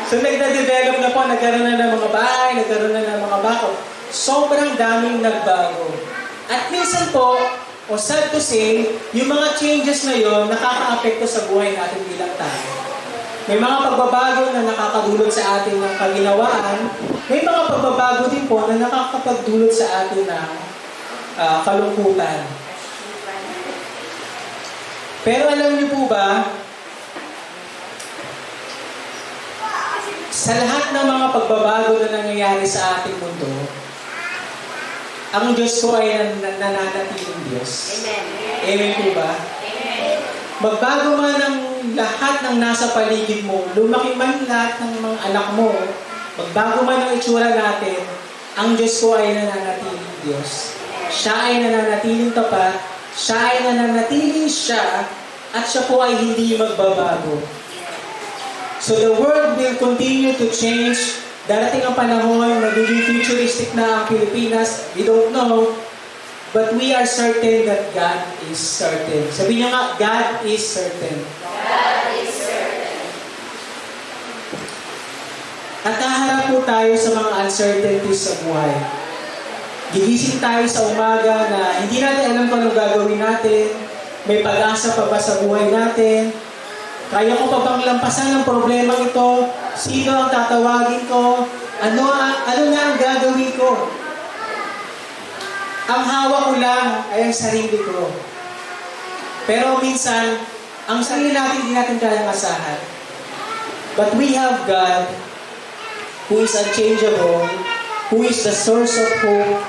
Speaker 4: So nagda-develop na po, nagkaroon na ng mga bahay, nagkaroon na ng mga bako. Sobrang daming nagbago. At minsan po, o sad to say, yung mga changes na yon nakaka-apekto sa buhay natin bilang tao. May mga pagbabago na nakakadulot sa atin ng kaginawaan, may mga pagbabago din po na nakakapagdulot sa atin ng kalungkutan. Pero alam niyo po ba, sa lahat ng mga pagbabago na nangyayari sa ating mundo, ang Diyos ko ay nananatiling Diyos.
Speaker 5: Amen.
Speaker 4: Amen po ba?
Speaker 5: Amen.
Speaker 4: Magbago man ang lahat ng nasa paligid mo, lumaki man lahat ng mga anak mo, magbago man ang itsura natin, ang Diyos ko ay nananatiling Diyos. Siya ay nananatiling tapat, siya ay nananatiling siya, at siya po ay hindi magbabago. So the world will continue to change. Darating ang panahon, magiging futuristic na ang Pilipinas. We don't know. but we are certain that God is certain. Sabi niyo nga, God is certain. At haharap po tayo sa mga uncertainties sa buhay. Gigising tayo sa umaga na hindi natin alam kung anong gagawin natin. May pag-asa pa ba sa buhay natin? Kaya ko pa bang lampasan ang problema ito? Sino ang tatawagin ko? Ano na ang gagawin ko? Ang hawak ko lang ay ang sarili ko. Pero minsan, ang sarili natin hindi natin kayang asahan. But we have God who is unchangeable, who is the source of hope,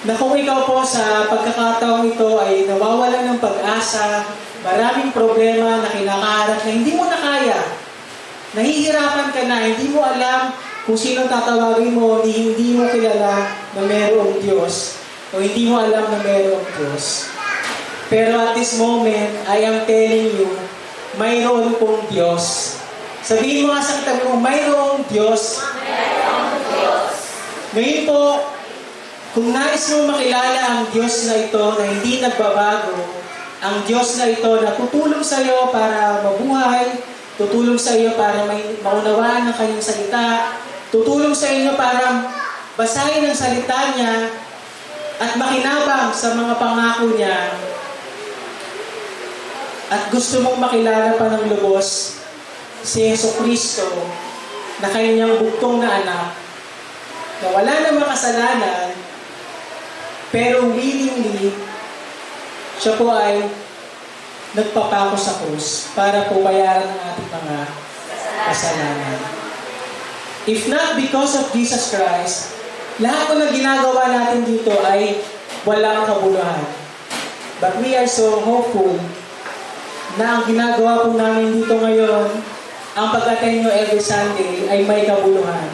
Speaker 4: na kung ikaw po sa pagkakataong ito ay nawawalan ng pag-asa, maraming problema na kinakaharap na hindi mo na kaya, nahihirapan ka na, hindi mo alam kung sino tatawagin mo, hindi mo kilala na mayroong Diyos, o hindi mo alam na mayroong Diyos. Pero at this moment, I am telling you, mayroon pong Diyos. Sabihin mo nga sa katabi mo, mayroong Diyos. Ngayon po, kung nais mo makilala ang Diyos na ito na hindi nagbabago, ang Diyos na ito na tutulong sa iyo para mabuhay, tutulong sa iyo para maunawaan ang kanyang salita, tutulong sa inyo para basahin ang salita niya at makinabang sa mga pangako niya, at gusto mong makilala pa ng lubos si Jesucristo na kanyang bugtong na anak, na wala namang kasalanan, pero willingly, siya po ay nagpapako sa krus para po bayaran ang ating mga kasalanan. If not because of Jesus Christ, lahat po na ginagawa natin dito ay walang kabuluhan. But we are so hopeful na ang ginagawa po namin dito ngayon, ang pag-attend nyo every Sunday ay may kabuluhan.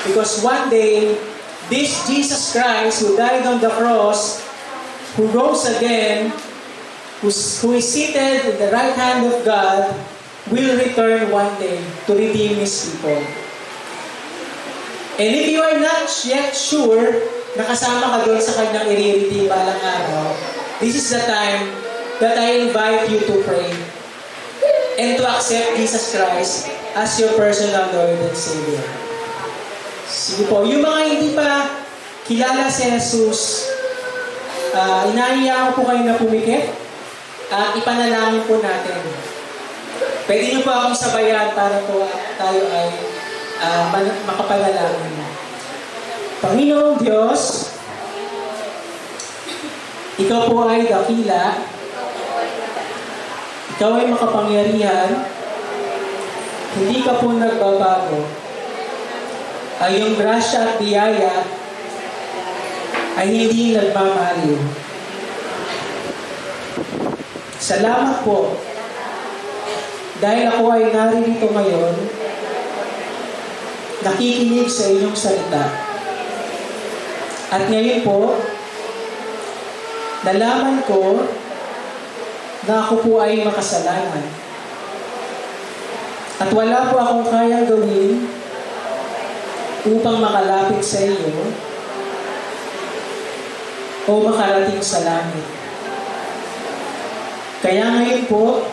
Speaker 4: Because one day, this Jesus Christ who died on the cross, who rose again, who is seated in the right hand of God, will return one day to redeem His people. And if you are not yet sure na kasama ka doon sa kanyang i-redeem balang araw, this is the time that I invite you to pray and to accept Jesus Christ as your personal Lord and Savior. Sige po, yung mga hindi pa kilala si Jesus, inahiya ko po kayo na pumikit at ipanalangin po natin. Pwede niyo po akong sabayan para po tayo ay makapanalangin. Panginoong Diyos, Ikaw po ay dakila, Ikaw ay makapangyarihan, hindi ka po nagbabago. Ay iyong grasya at biyaya ay hindi nagmamaliw. Salamat po dahil ako ay naririto ngayon, nakikinig sa inyong salita. At ngayon po, nalaman ko na ako po ay makasalanan. At wala po akong kayang gawin upang makalapit sa iyo o makarating sa langit. Kaya ngayon po,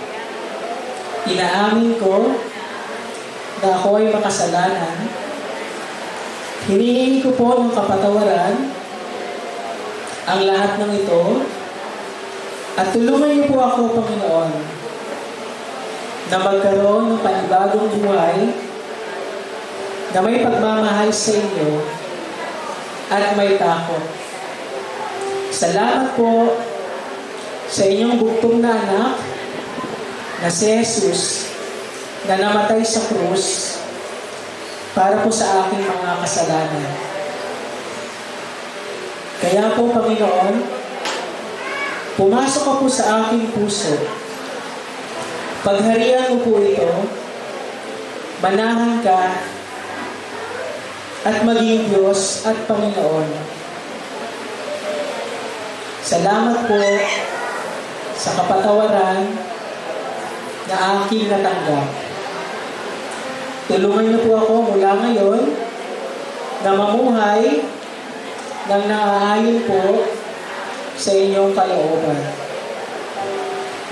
Speaker 4: inaamin ko na ako ay makasalanan. Hinihingi ko po ng kapatawaran ang lahat ng ito at tulungan niyo po ako, Panginoon, na magkaroon ng panibagong buhay na may pagmamahal sa inyo at may takot. Salamat po sa inyong bugtong na anak na si Jesus na namatay sa krus para po sa aking mga kasalanan. Kaya po, Panginoon, pumasok ka po sa aking puso. Pagharian mo po ito, manahan ka, at maging Diyos at Panginoon. Salamat po sa kapatawaran na aking natanggap. Tulungan niyo po ako mula ngayon na mamuhay ng naaayon po sa inyong kalooban.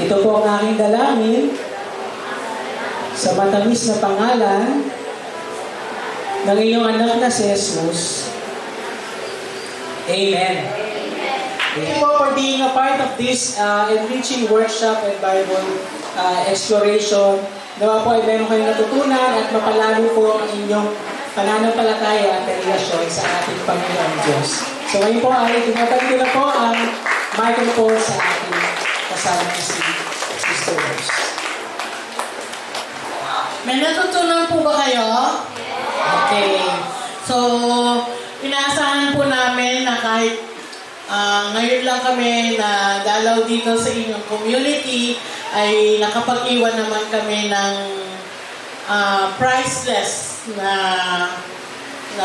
Speaker 4: Ito po ang aking dalangin sa matamis na pangalan ng inyong anak na si Jesus. Amen. Thank you po for being a part of this enriching workshop and Bible exploration. Nawa po ay meron kayong natutunan at mapalalo po ang inyong pananampalataya at relasyon sa ating Panginoong Diyos. So ngayon po ay dumating ko na po ang microphone sa ating kasama si Sister Rose.
Speaker 1: May natutunan po ba kayo? Okay. So, inaasahan po namin na kahit ngayon lang kami na dalaw dito sa inyong community, ay nakapag-iwan naman kami ng priceless na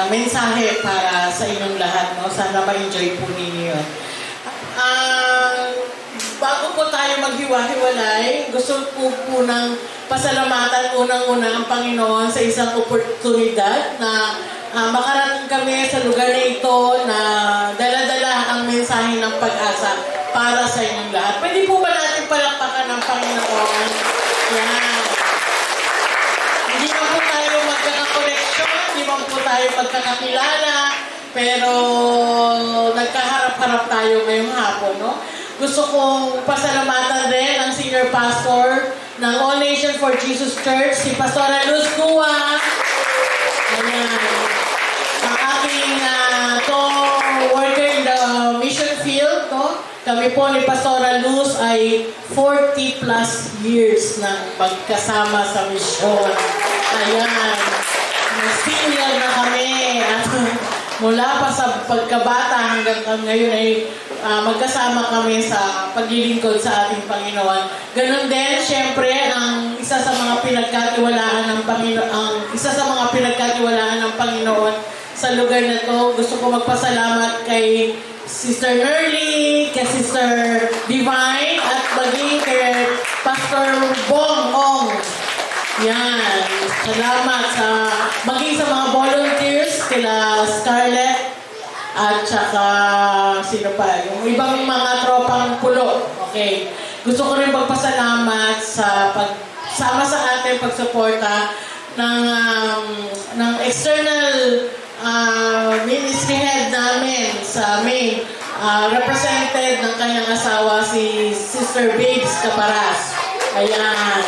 Speaker 1: mensahe para sa inyong lahat. No? Sana ma-enjoy po ninyo yun. Bago po tayo maghiwa-hiwalay, gusto po ng pasalamatan unang-una ang Panginoon sa isang oportunidad na makarating kami sa lugar na ito na dala-dala ang mensahe ng pag-asa para sa inyong lahat. Pwede po ba natin palakpakan ng Panginoon? Yan. Hindi man po tayo magkaka-connection, hindi man po tayo magkakakilala, pero nagkaharap-harap tayo ngayong hapon, no? Gusto kong pasalamatan rin ang senior pastor ng All Nation for Jesus Church, si Pastor Luz Gua. Ayan. Ang aking co-worker in the mission field, no? Kami po ni Pastor Luz ay 40 plus years na magkasama sa misyon. Ayan. Senior na kami. At mula pa sa pagkabata hanggang ngayon ay magkasama kami sa paglilingkod sa ating Panginoon. Ganon din, syempre, ang isa sa mga pinagkatiwalaan ng Panginoon sa lugar na to. Gusto ko magpasalamat kay Sister Nerly, kay Sister Divine, at maging kay Pastor Bong Ong. Yan. Salamat sa maging sa mga volunteers, kila Scarlett, at saka sino pa, yung ibang mga tropang pulo. Okay. Gusto ko rin magpasalamat sa pagsama sa ating pagsuporta ng external ministry head namin sa Maine. Represented ng kanyang asawa si Sister Babes Caparas. Ayan.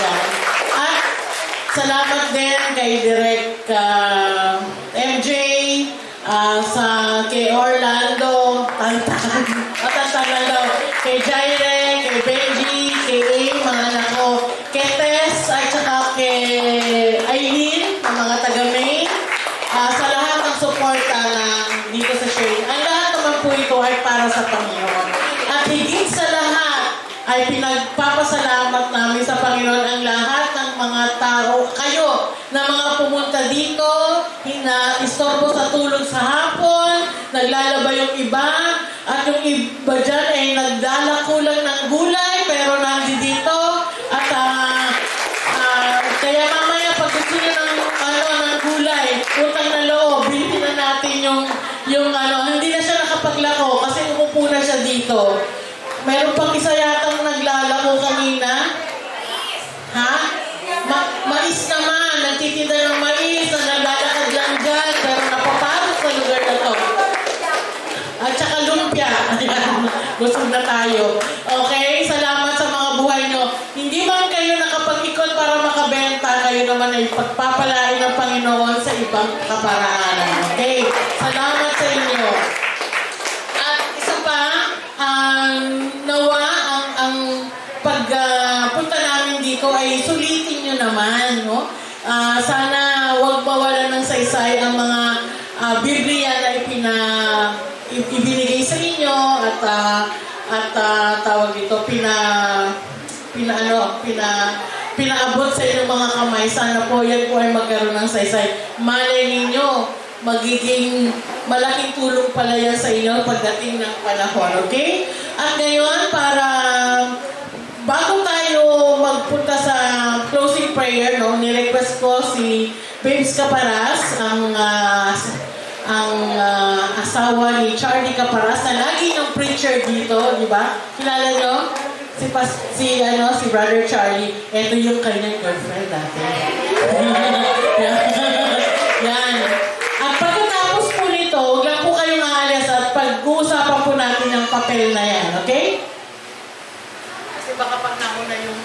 Speaker 1: Yan. At salamat din kay Direk MJ, kay Orlando, kay Jaire, kay Benji, kay A, mga anak ko, kay Tess, at saka kay Aileen, ang mga taga-Maine, sa lahat ng suporta dito sa sharing. Ang lahat naman po ito ay para sa Panginoon. At higit sa lahat, ay pinagpapasalamat namin sa Panginoon ang lahat ng mga tao, kayo, na mga pumunta dito, istorbo sa tulog sa hapon, naglalaba yung iba, at yung iba dyan ay nagdala kulang ng gulay, pero nandito, at kaya mamaya pag gusto nyo ng gulay, utang na loob, bilhin na natin yung hindi na siya nakapaglako kasi umupo na siya dito. Meron pang isa yatang naglalako kanina. Ha? Mais naman. Nagtitinda ng mais na naglalakad lang dyan. Pero napapasok sa lugar na to. At saka lumpia. Busog na tayo. Okay? Salamat sa mga buhay nyo. Hindi man kayo nakapag-ikot para makabenta. Kayo naman ay pagpapalain ng Panginoon sa ibang kaparaanan. Okay? Salamat sa inyo. At isa pa, nawa ang pagpunta namin dito ay sulitin nyo naman, no? Sana wag mawalan ng saysay ang mga Biblia na ibinigay sa inyo at tawag dito pinaabot sa inyong mga kamay. Sana po yan po ay magkaroon ng saysay. Malay ninyo, magiging malaking tulong pala yan sa inyo pagdating ng panahon, okay? At ngayon, para bago tayo magpunta sa closing prayer, no, nirequest ko si Babes Caparas, ang ang asawa ni Charlie Caparas na lagi ng preacher dito, di ba? Kilala nyo? Si Brother Charlie. Ito yung kanyang girlfriend dati. Yan. At pagkatapos po nito, huwag lang po kayong aalis at pag-uusapan po natin ng papel na yan, okay? Kasi baka pag nauna yung...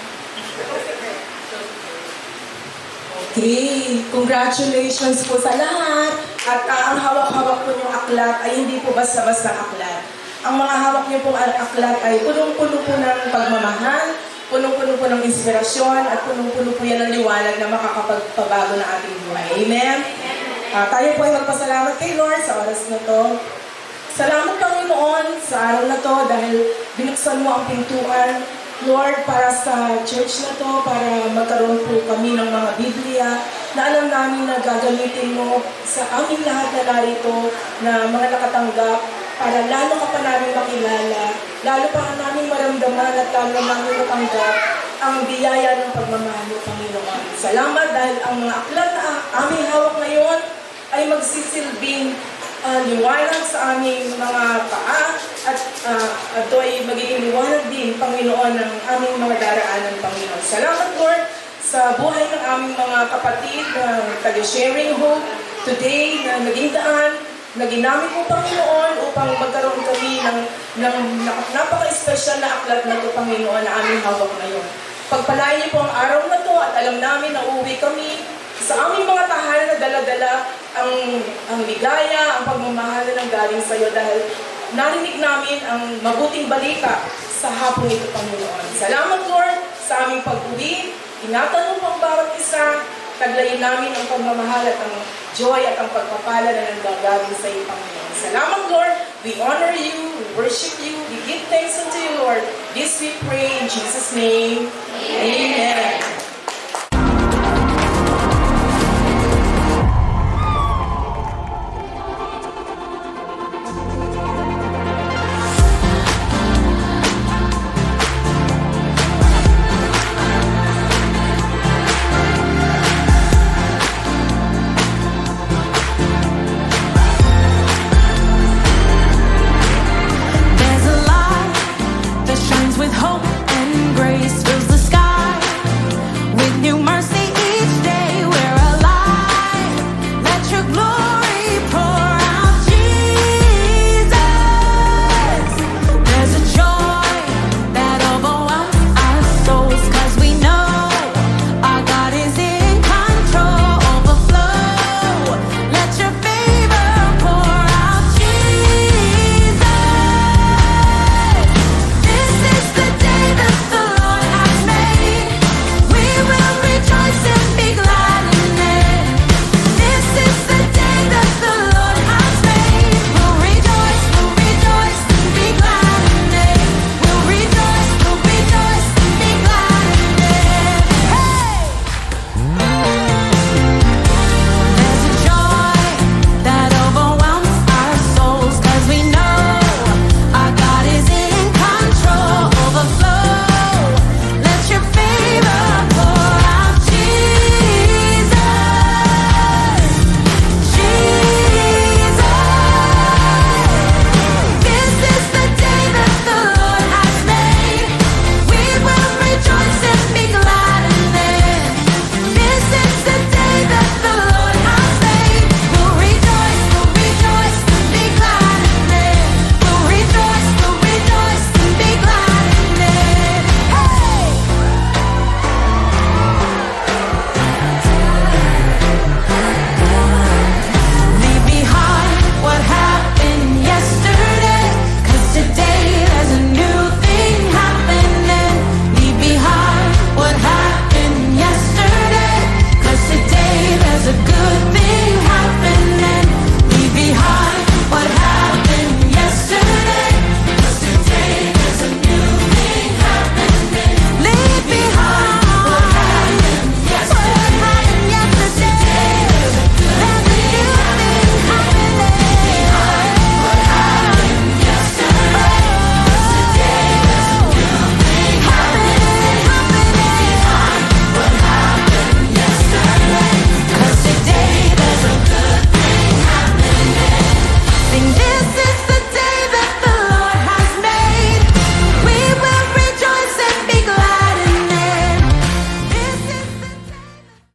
Speaker 6: Okay, congratulations po sa lahat. At ang hawak-hawak po niyong aklat ay hindi po basta-basta aklat. Ang mga hawak niyo pong aklat ay punong-puno po ng pagmamahal, punong-puno po ng inspirasyon, at punong-puno po yan ng liwanag na makakapagpabago ng ating buhay. Amen? Tayo po ay magpasalamat kay Lord sa oras na to. Salamat Panginoon sa araw na to dahil binuksan mo ang pintuan, Lord, para sa church na to, para magkaroon po kami ng mga Biblia na alam namin na gagamitin mo sa aming lahat na narito na mga nakatanggap para lalo ka pa namin makilala, lalo pa namin maramdaman at lalo namin matanggap ang biyaya ng pagmamahal mo, Panginoon. Salamat dahil ang mga aklat na aming hawak ngayon ay magsisilbing liwanag sa aming mga paa at ito ay magiging liwanag din, Panginoon, ng aming mga daraanan, Panginoon. Salamat, Lord, sa buhay ng aming mga kapatid na taga-sharing hope today na naging daan na ginamit mo, Panginoon, upang magkaroon kami ng napaka-espesyal na aklat na ito, Panginoon, na aming hawak ngayon. Pagpalain niyo po ang araw na ito at alam namin na uuwi kami sa aming mga tahanan na dala-dala ang ligaya, ang pagmamahal na galing sa iyo dahil narinig namin ang mabuting balita sa hapong ito, Panginoon. Salamat, Lord, sa aming pag-uwi. Ingatan mo pang bawat isa. Taglayin namin ang pagmamahal at ang joy at ang pagpapala na nanggagaling sa iyo, Panginoon. Salamat, Lord. We honor you. We worship you. We give thanks unto you, Lord. This we pray in Jesus' name. Amen.